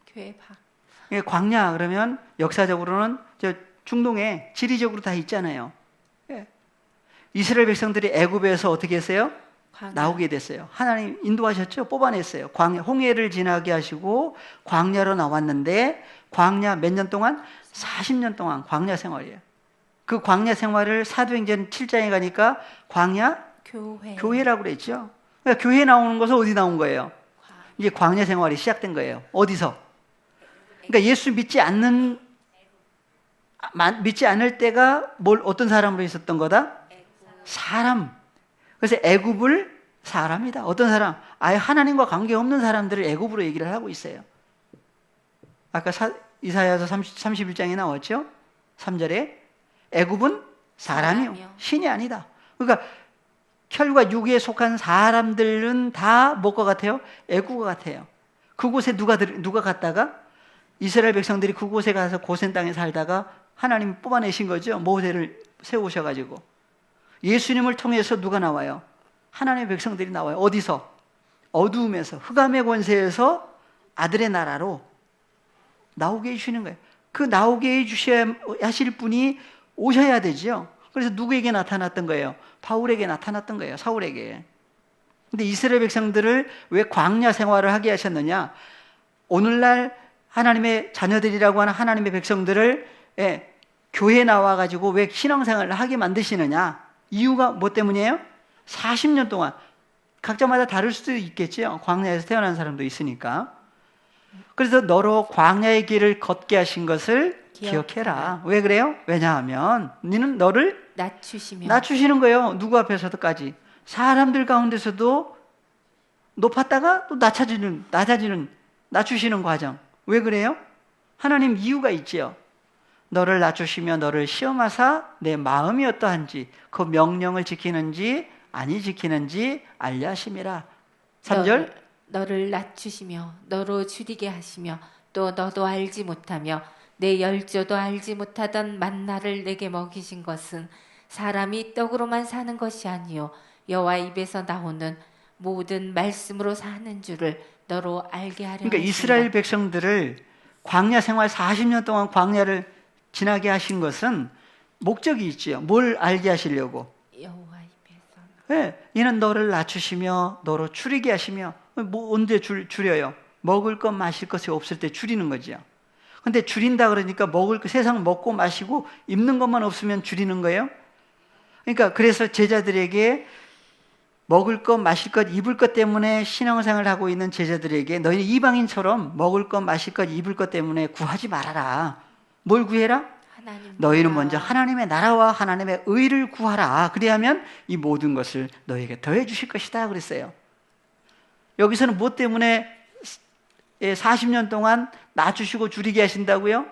교회 밖. 예, 광야 그러면 역사적으로는 저 중동에 지리적으로 다 있잖아요. 예. 이스라엘 백성들이 애굽에서 어떻게 했어요? 나오게 됐어요. 하나님 인도하셨죠? 뽑아냈어요. 광야, 홍해를 지나게 하시고 광야로 나왔는데 광야 몇 년 동안? 40년 동안 광야 생활이에요. 그 광야 생활을 사도행전 7장에 가니까 광야 교회라고 그랬죠. 그러니까 교회 나오는 것은 어디 나온 거예요? 이제 광야 생활이 시작된 거예요. 어디서? 그러니까 예수 믿지 않을 때가 어떤 사람으로 있었던 거다? 사람. 그래서 애굽을 사람이다. 어떤 사람? 아예 하나님과 관계없는 사람들을 애굽으로 얘기를 하고 있어요. 아까 이사야서 31장에 나왔죠? 3절에 애굽은 사람이요. 신이 아니다. 그러니까 혈과 육에 속한 사람들은 다 뭐가 같아요? 애굽과 같아요. 그곳에 누가 갔다가 이스라엘 백성들이 그곳에 가서 고센 땅에 살다가 하나님이 뽑아내신 거죠. 모세를 세우셔가지고 예수님을 통해서 누가 나와요? 하나님의 백성들이 나와요. 어디서? 어두움에서, 흑암의 권세에서 아들의 나라로 나오게 해주시는 거예요. 그 나오게 해주셔야 하실 분이 오셔야 되죠. 그래서 누구에게 나타났던 거예요? 바울에게 나타났던 거예요. 사울에게. 근데 이스라엘 백성들을 왜 광야 생활을 하게 하셨느냐? 오늘날 하나님의 자녀들이라고 하는 하나님의 백성들을 교회에 나와가지고 왜 신앙생활을 하게 만드시느냐? 이유가 뭐 때문이에요? 40년 동안 각자마다 다를 수도 있겠죠. 광야에서 태어난 사람도 있으니까. 그래서 너로 광야의 길을 걷게 하신 것을 기억하라. 기억해라. 왜 그래요? 왜냐하면 너는 너를 낮추시며 낮추시는 거예요. 누구 앞에서도까지. 사람들 가운데서도 높았다가 또 낮아지는, 낮추시는 과정. 왜 그래요? 하나님 이유가 있지요. 너를 낮추시며 너를 시험하사 내 마음이 어떠한지 그 명령을 지키는지 아니 지키는지 알려 하심이라. 3절 너를 낮추시며 너로 줄이게 하시며 또 너도 알지 못하며 내 열조도 알지 못하던 만나를 내게 먹이신 것은 사람이 떡으로만 사는 것이 아니요 여호와 입에서 나오는 모든 말씀으로 사는 줄을 너로 알게 하려 그러니까 하신다. 이스라엘 백성들을 광야 생활 40년 동안 광야를 지나게 하신 것은 목적이 있지요. 뭘 알게 하시려고? 여호와 입에서 네, 이는 너를 낮추시며 너로 줄이게 하시며 뭐 언제 줄여요? 먹을 것 마실 것이 없을 때 줄이는 거죠. 근데 줄인다 그러니까 먹을 거 세상 먹고 마시고 입는 것만 없으면 줄이는 거예요. 그러니까 그래서 제자들에게 먹을 것 마실 것 입을 것 때문에 신앙생활을 하고 있는 제자들에게 너희는 이방인처럼 먹을 것 마실 것 입을 것 때문에 구하지 말아라. 뭘 구해라? 하나님 너희는 나라. 먼저 하나님의 나라와 하나님의 의를 구하라. 그래야면 이 모든 것을 너희에게 더해 주실 것이다 그랬어요. 여기서는 뭐 때문에 40년 동안 낮추시고 줄이게 하신다고요?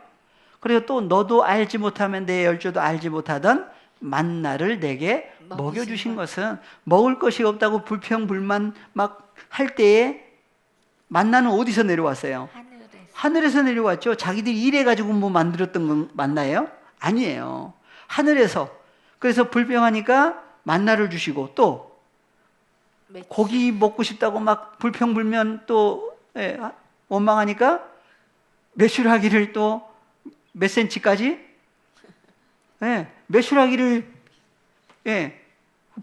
그리고 또 너도 알지 못하면 내 열조도 알지 못하던 만나를 내게 먹여주신 것은 먹을 것이 없다고 불평불만 막 할 때에 만나는 어디서 내려왔어요? 하늘에서 내려왔죠. 자기들이 일해가지고 뭐 만들었던 건 만나예요? 아니에요. 하늘에서. 그래서 불평하니까 만나를 주시고 또 고기 먹고 싶다고 막 불평불면 또 원망하니까 메추라기를 또 몇 센치까지? 메추라기를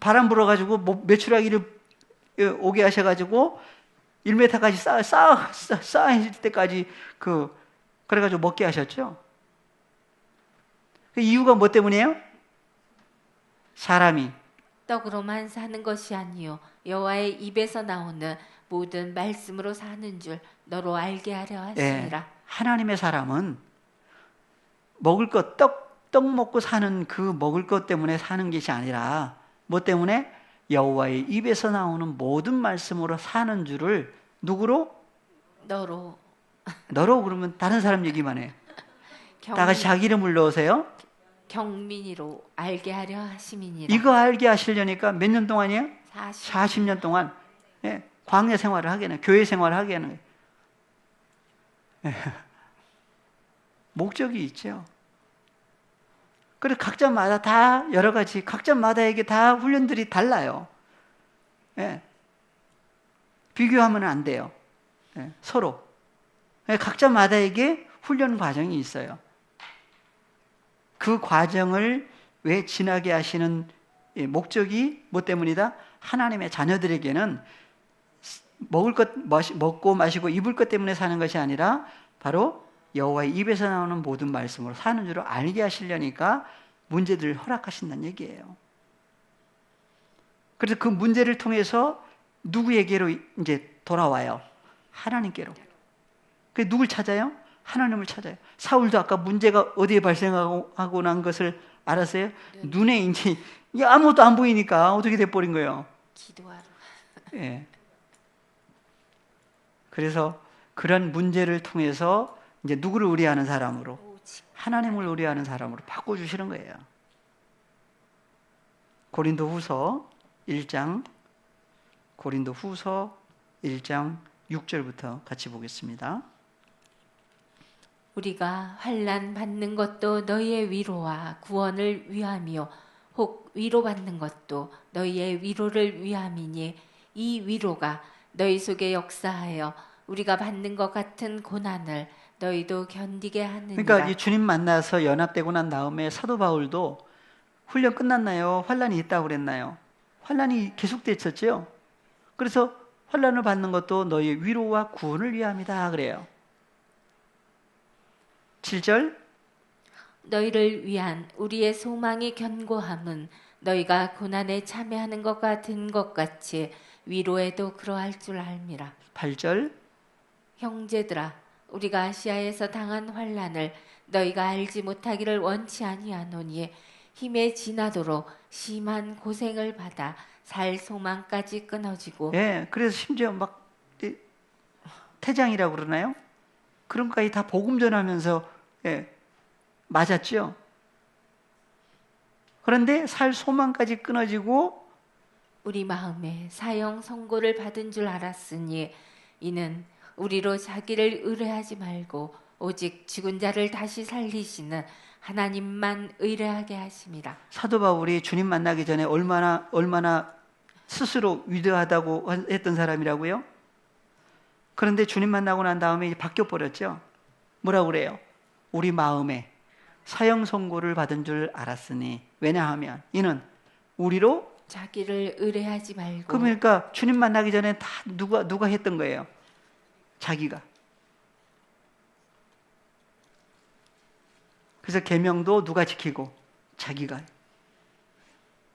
바람 불어가지고 메추라기를 오게 하셔가지고 1m까지 쌓아질 때까지 그래가지고 먹게 하셨죠. 그 이유가 뭐 때문이에요? 사람이 떡으로만 사는 것이 아니요 여호와의 입에서 나오는 모든 말씀으로 사는 줄 너로 알게 하려 하시니라. 하나님의 사람은 먹을 것 떡 먹고 사는 그 먹을 것 때문에 사는 것이 아니라 뭐 때문에 여호와의 입에서 나오는 모든 말씀으로 사는 줄을 누구로? 너로 그러면 다른 사람 얘기만 해요. 다 같이 자기 이름을 넣으세요. 경민이로 알게 하려 하심이니라. 이거 알게 하시려니까 몇 년 동안이에요? 40년 40년 동안 광야 생활을 하게 하는, 교회 생활을 하게 하는 목적이 있죠. 그래서 각자마다 다 여러 가지, 각자마다에게 다 훈련들이 달라요. 비교하면 안 돼요. 서로. 각자마다에게 훈련 과정이 있어요. 그 과정을 왜 지나게 하시는 목적이 뭐 때문이다? 하나님의 자녀들에게는 먹고 마시고 입을 것 때문에 사는 것이 아니라 바로 여호와의 입에서 나오는 모든 말씀으로 사는 줄을 알게 하시려니까 문제들을 허락하신다는 얘기예요. 그래서 그 문제를 통해서 누구에게로 이제 돌아와요? 하나님께로. 그 누굴 찾아요? 하나님을 찾아요. 사울도 아까 문제가 어디에 발생하고 난 것을 알았어요? 눈에 이제 아무것도 안 보이니까 어떻게 돼버린 거예요? 기도하러. 그래서 그런 문제를 통해서 이제 누구를 의뢰하는 사람으로, 하나님을 의뢰하는 사람으로 바꿔주시는 거예요. 고린도후서 1장 6절부터 같이 보겠습니다. 우리가 환난 받는 것도 너희의 위로와 구원을 위함이요 혹 위로받는 것도 너희의 위로를 위함이니 이 위로가 너희 속에 역사하여 우리가 받는 것 같은 고난을 너희도 견디게 하느니라. 그러니까 이 주님 만나서 연합되고 난 다음에 사도 바울도 훈련 끝났나요? 환난이 있다고 그랬나요? 환난이 계속됐었죠. 그래서 환난을 받는 것도 너희의 위로와 구원을 위함이다 그래요. 7절 너희를 위한 우리의 소망이 견고함은 너희가 고난에 참여하는 것과 든 것 같이 위로에도 그러할 줄 알미라. 8절 형제들아 우리가 아시아에서 당한 환난을 너희가 알지 못하기를 원치 아니하노니 힘에 지나도록 심한 고생을 받아 살 소망까지 끊어지고 예, 그래서 심지어 막 태장이라고 그러나요? 그런 것까지 다 복음 전하면서 예, 맞았죠. 그런데 살 소망까지 끊어지고 우리 마음에 사형 선고를 받은 줄 알았으니 이는 우리로 자기를 의뢰하지 말고 오직 죽은 자를 다시 살리시는 하나님만 의뢰하게 하심이라. 사도 바울이 주님 만나기 전에 얼마나 스스로 위대하다고 했던 사람이라고요? 그런데 주님 만나고 난 다음에 바뀌어 버렸죠. 뭐라고 그래요? 우리 마음에 사형 선고를 받은 줄 알았으니 왜냐하면 이는 우리로 자기를 의뢰하지 말고 그러니까 주님 만나기 전에 다 누가 했던 거예요? 자기가. 그래서 계명도 누가 지키고 자기가.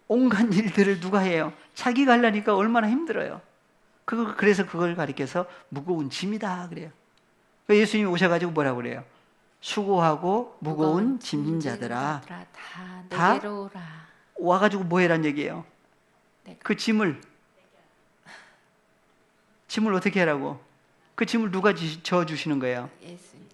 온갖 일들을 누가 해요? 자기가 하려니까 얼마나 힘들어요. 그래서 그걸 가리켜서 무거운 짐이다 그래요. 예수님이 오셔가지고 뭐라고 그래요? 수고하고 무거운 짐진 자들아 다 내게로 오라. 와가지고 뭐 해란 얘기예요? 그 짐을 어떻게 하라고? 그 짐을 누가 져주시는 거예요? 예수님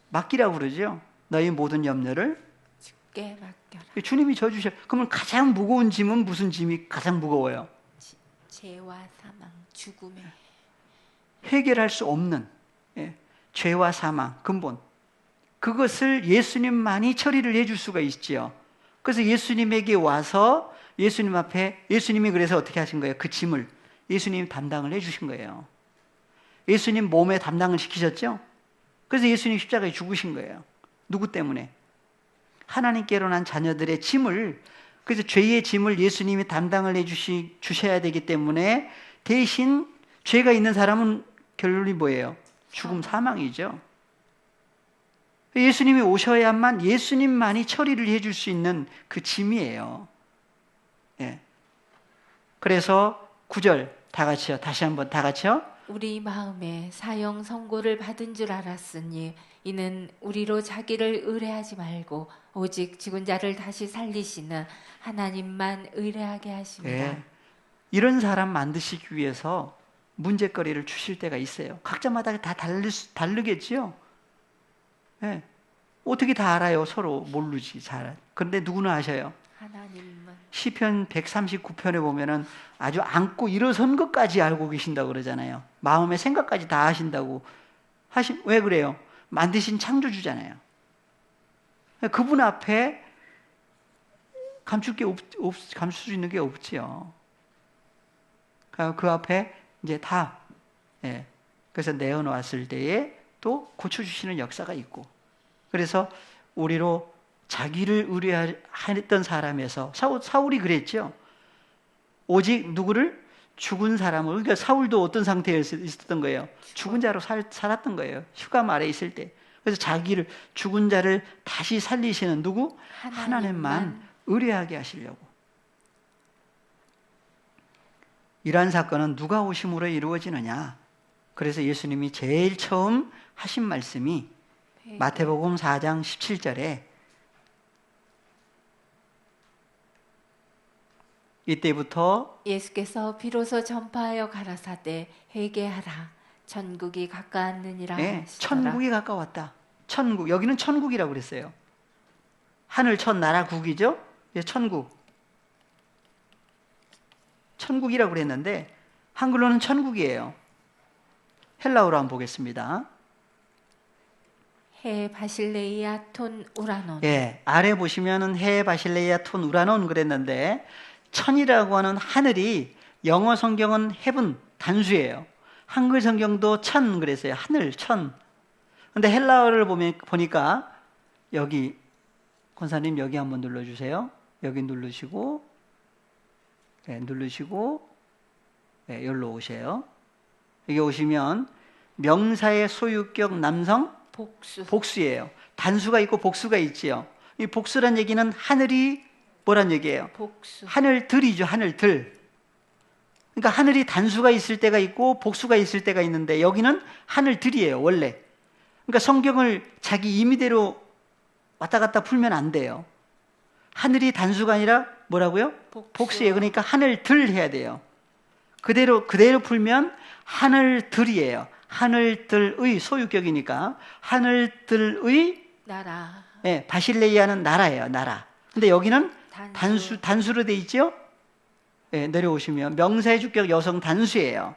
맡기라고 그러죠. 너희 모든 염려를 주께 맡겨라. 주님이 져주셔. 그러면 가장 무거운 짐은 무슨 짐이 가장 무거워요? 죄와 사망, 죽음의 해결할 수 없는 죄와 사망, 근본. 그것을 예수님만이 처리를 해줄 수가 있지요. 그래서 예수님에게 와서 예수님 앞에 예수님이 그래서 어떻게 하신 거예요? 그 짐을 예수님이 담당을 해주신 거예요. 예수님 몸에 담당을 시키셨죠? 그래서 예수님 십자가에 죽으신 거예요. 누구 때문에? 하나님께로 난 자녀들의 짐을, 그래서 죄의 짐을 예수님이 담당을 주셔야 되기 때문에 대신 죄가 있는 사람은 결론이 뭐예요? 죽음, 사망이죠. 예수님이 오셔야만 예수님만이 처리를 해줄 수 있는 그 짐이에요. 예. 그래서 9절 다 같이요. 다시 한번 다 같이요. 우리 마음에 사형 선고를 받은 줄 알았으니 이는 우리로 자기를 의뢰하지 말고 오직 죽은 자를 다시 살리시는 하나님만 의뢰하게 하십니다. 예. 이런 사람 만드시기 위해서 문제거리를 주실 때가 있어요. 각자마다 다 다르겠지요. 예. 어떻게 다 알아요? 서로 모르지 잘. 그런데 누구는 아셔요. 하나님만. 시편 139편에 보면은 아주 앉고 일어선 것까지 알고 계신다고 그러잖아요. 마음의 생각까지 다 아신다고. 왜 그래요? 만드신 창조주잖아요. 그분 앞에 감출 수 있는 게 없지요. 그 앞에 이제 다, 예. 그래서 내어놓았을 때에 또 고쳐주시는 역사가 있고. 그래서 우리로 자기를 의뢰했던 사람에서 사울이 그랬죠. 오직 누구를? 죽은 사람을. 그러니까 사울도 어떤 상태에 있었던 거예요? 죽은 자로 살았던 거예요. 휴감 아래 있을 때. 그래서 자기를 죽은 자를 다시 살리시는 누구? 하나님만 의뢰하게 하시려고. 이러한 사건은 누가 오심으로 이루어지느냐? 그래서 예수님이 제일 처음 하신 말씀이 마태복음 4장 17절에 이때부터 예수께서 비로소 전파하여 가라사대 회개하라 천국이 가까웠느니라 하시더라. 천국이 가까웠다. 천국, 여기는 천국이라고 그랬어요. 하늘 천 나라 국이죠. 천국. 천국이라고 그랬는데 한글로는 천국이에요. 헬라어로 한번 보겠습니다. 해 바실레이아 톤 우라논. 예, 아래 보시면은 해 바실레이아 톤 우라논 그랬는데 천이라고 하는 하늘이 영어 성경은 heaven 단수예요. 한글 성경도 천 그랬어요. 하늘, 천. 근데 헬라어를 보니까 여기 권사님 여기 한번 눌러주세요. 여기 누르시고 누르시고 여기로 오세요. 여기 오시면 명사의 소유격 남성 복수예요. 단수가 있고 복수가 있지요. 이 복수란 얘기는 하늘이 뭐란 얘기예요? 복수. 하늘들이죠. 하늘들. 그러니까 하늘이 단수가 있을 때가 있고 복수가 있을 때가 있는데 여기는 하늘들이에요. 원래. 그러니까 성경을 자기 임의대로 왔다 갔다 풀면 안 돼요. 하늘이 단수가 아니라 뭐라고요? 복수예요. 그러니까 하늘들 해야 돼요. 그대로 풀면 하늘들이에요. 하늘들의 소유격이니까 하늘들의 나라. 예, 바실레이아는 나라예요. 나라. 근데 여기는 단수로 돼 있죠? 예, 내려오시면 명사의 주격 여성 단수예요.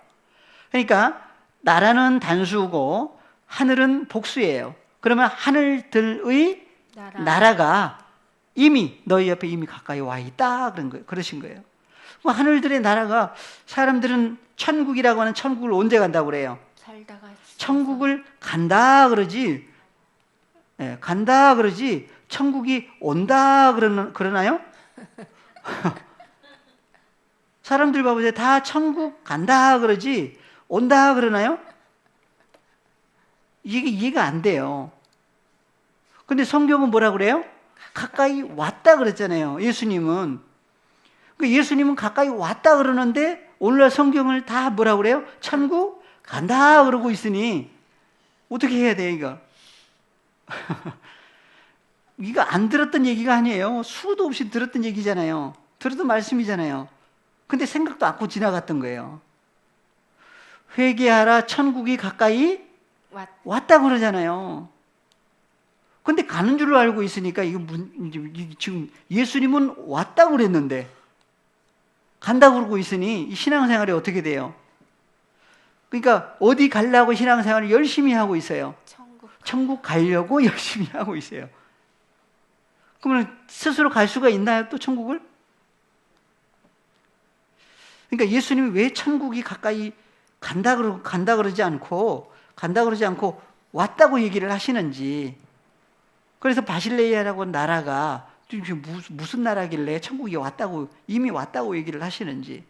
그러니까 나라는 단수고 하늘은 복수예요. 그러면 하늘들의 나라가 이미 너희 옆에 이미 가까이 와 있다 그런 거예요. 그러신 거예요. 하늘들의 나라가 사람들은 천국이라고 하는 천국을 언제 간다고 그래요? 살다가 천국을 간다 그러지. 예, 간다 그러지. 천국이 온다 그러나요? 사람들 봐보세요. 다 천국 간다 그러지 온다 그러나요? 이게 이해가 안 돼요. 근데 성경은 뭐라 그래요? 가까이 왔다 그랬잖아요. 예수님은. 예수님은 가까이 왔다 그러는데 오늘날 성경을 다 뭐라 그래요? 천국 간다 그러고 있으니 어떻게 해야 돼요, 이거? 이거 안 들었던 얘기가 아니에요. 수도 없이 들었던 얘기잖아요. 들었던 말씀이잖아요. 근데 생각도 않고 지나갔던 거예요. 회개하라, 천국이 가까이 왔다 그러잖아요. 근데 가는 줄로 알고 있으니까 지금 예수님은 왔다고 그랬는데 간다고 그러고 있으니 이 신앙생활이 어떻게 돼요? 그러니까 어디 가려고 신앙생활을 열심히 하고 있어요. 천국 가려고 열심히 하고 있어요. 그러면 스스로 갈 수가 있나요? 또 천국을? 그러니까 예수님이 왜 천국이 가까이 간다 그러지 않고 왔다고 얘기를 하시는지. 그래서 바실레이아라고 나라가 무슨 나라길래 천국이 이미 왔다고 얘기를 하시는지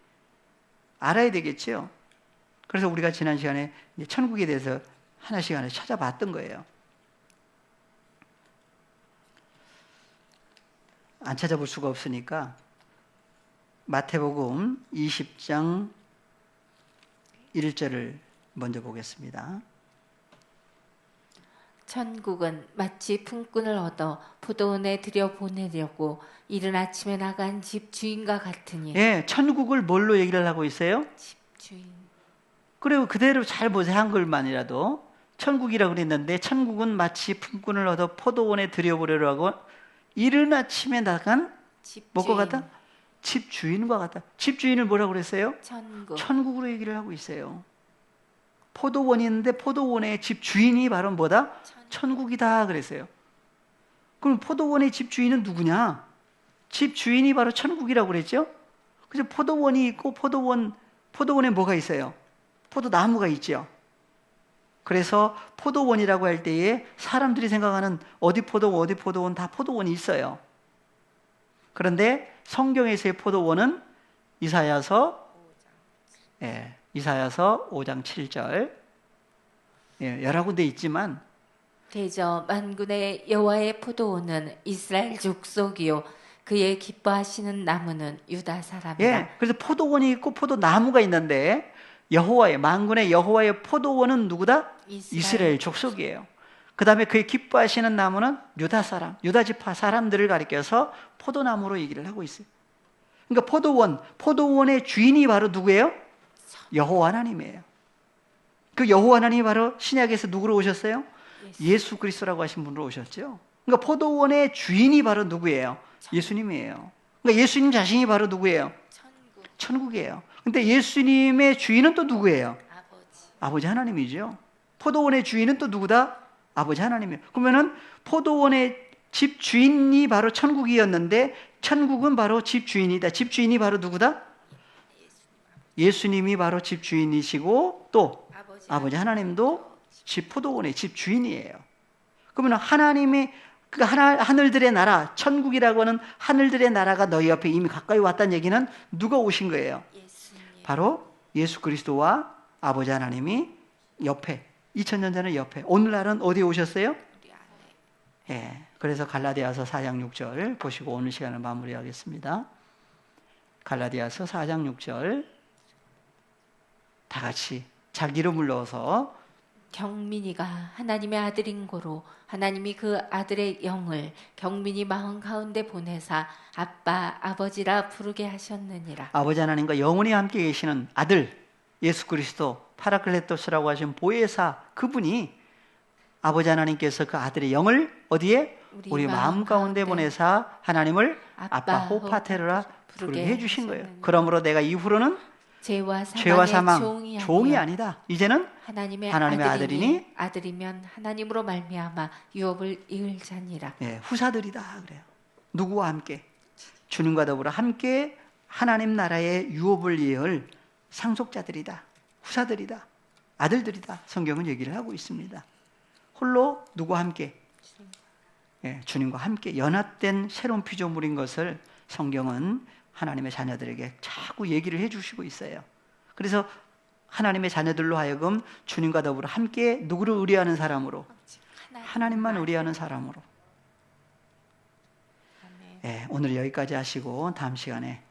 알아야 되겠죠. 그래서 우리가 지난 시간에 천국에 대해서 하나씩 찾아봤던 거예요. 안 찾아볼 수가 없으니까 마태복음 20장 1절을 먼저 보겠습니다. 천국은 마치 품꾼을 얻어 포도원에 들여보내려고 이른 아침에 나간 집 주인과 같으니. 예, 천국을 뭘로 얘기를 하고 있어요? 집 주인. 그리고 그대로 잘 보세요. 한글만이라도. 천국이라고 그랬는데 천국은 마치 품꾼을 얻어 포도원에 들여보내려고 이른 아침에 나간 뭐가 같다? 집 주인과 같다. 집 주인을 뭐라고 그랬어요? 천국으로 얘기를 하고 있어요. 포도원이 있는데 포도원의 집 주인이 바로 뭐다? 천국이다 그랬어요. 그럼 포도원의 집 주인은 누구냐? 집 주인이 바로 천국이라고 그랬죠? 그래서 포도원이 있고 포도원에 뭐가 있어요? 포도나무가 있죠. 그래서 포도원이라고 할 때에 사람들이 생각하는 어디 포도원 다 포도원이 있어요. 그런데 성경에서의 포도원은 이사야서 5장 7절 여러 군데 있지만 대저 만군의 여호와의 포도원은 이스라엘 족속이요 그의 기뻐하시는 나무는 유다 사람이라. 그래서 포도원이 있고 포도나무가 있는데 만군의 여호와의 포도원은 누구다? 이스라엘 족속이에요. 그 다음에 그의 기뻐하시는 나무는 유다 사람, 유다 지파 사람들을 가리켜서 포도나무로 얘기를 하고 있어요. 그러니까 포도원의 주인이 바로 누구예요? 여호와 하나님이에요. 그 여호와 하나님이 바로 신약에서 누구로 오셨어요? 예수 그리스도라고 하신 분으로 오셨죠. 그러니까 포도원의 주인이 바로 누구예요? 예수님이에요. 그러니까 예수님 자신이 바로 누구예요? 천국이에요. 근데 예수님의 주인은 또 누구예요? 아버지 하나님이죠. 포도원의 주인은 또 누구다? 아버지 하나님이에요. 그러면은 포도원의 집 주인이 바로 천국이었는데 천국은 바로 집 주인이다. 집 주인이 바로 누구다? 예수님이 바로 집 주인이시고 또 아버지 하나님도 포도원의 집 주인이에요. 그러면 하나님이 그 하늘들의 나라, 천국이라고 하는 하늘들의 나라가 너희 옆에 이미 가까이 왔다는 얘기는 누가 오신 거예요? 바로 예수 그리스도와 아버지 하나님이 옆에, 2000년 전에 옆에. 오늘날은 어디에 오셨어요? 그래서 갈라디아서 4장 6절 보시고 오늘 시간을 마무리하겠습니다. 갈라디아서 4장 6절 다 같이 자기 이름을 넣어서 경민이가 하나님의 아들인 고로 하나님이 그 아들의 영을 경민이 마음 가운데 보내사 아빠 아버지라 부르게 하셨느니라. 아버지 하나님과 영원히 함께 계시는 아들 예수 그리스도 파라클레토스라고 하신 보혜사 그분이 아버지 하나님께서 그 아들의 영을 어디에? 우리 마음 가운데 보내사 하나님을 아빠 호파테르라 부르게 해주신 거예요. 그러므로 내가 이후로는 죄와 사망 종이 아니다. 이제는 하나님의 아들이니 아들이면 하나님으로 말미암아 유업을 이을 자니라. 예, 후사들이다 그래요. 누구와 함께? 주님과 더불어 함께 하나님 나라의 유업을 이을 상속자들이다. 후사들이다. 아들들이다. 성경은 얘기를 하고 있습니다. 홀로 누구와 함께? 예, 주님과 함께 연합된 새로운 피조물인 것을 성경은 하나님의 자녀들에게 자꾸 얘기를 해주시고 있어요. 그래서 하나님의 자녀들로 하여금 주님과 더불어 함께 누구를 의뢰하는 사람으로? 하나님만 의뢰하는 사람으로. 예, 오늘 여기까지 하시고 다음 시간에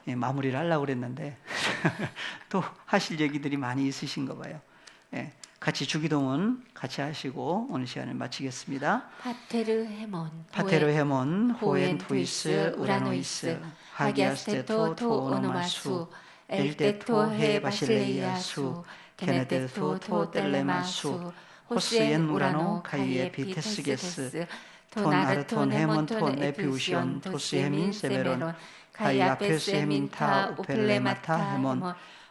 예, 마무리를 하려고 그랬는데 또 하실 얘기들이 많이 있으신가 봐요. 예, 같이 주기도문 같이 하시고 오늘 시간을 마치겠습니다. 파테르 헤몬 호엔 투이스 우라노이스 하기아스테토 토 오노마수 엘테토 헤 바실레이아수 게네테토 토 텔레마수 호스엔 우라노 카이에 비테스게스 톤 아르톤 헤몬 톤 에피우시온 토스 헤민 세메론 카이 아페스 헤민 타 오펠레마타 헤몬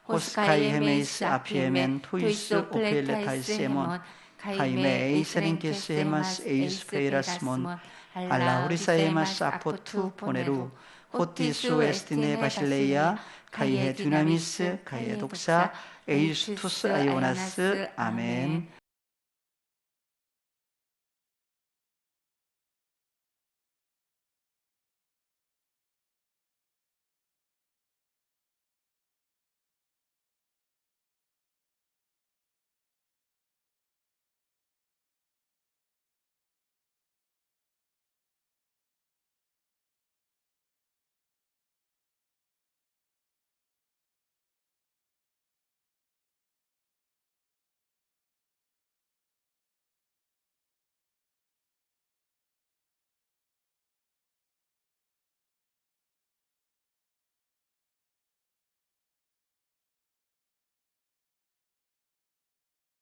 호스카이 헤메이스 아피에멘 토이스 오펠레타이스 헤몬 카이메 에이세린케스 헤마스 에이스 페이라스몬 알라우리사 헤마스 아포투 보네루 호티수 에스티네 바실레이아 카이헤 듀나미스 카이헤 독사 에이스투스 아이오나스 아멘.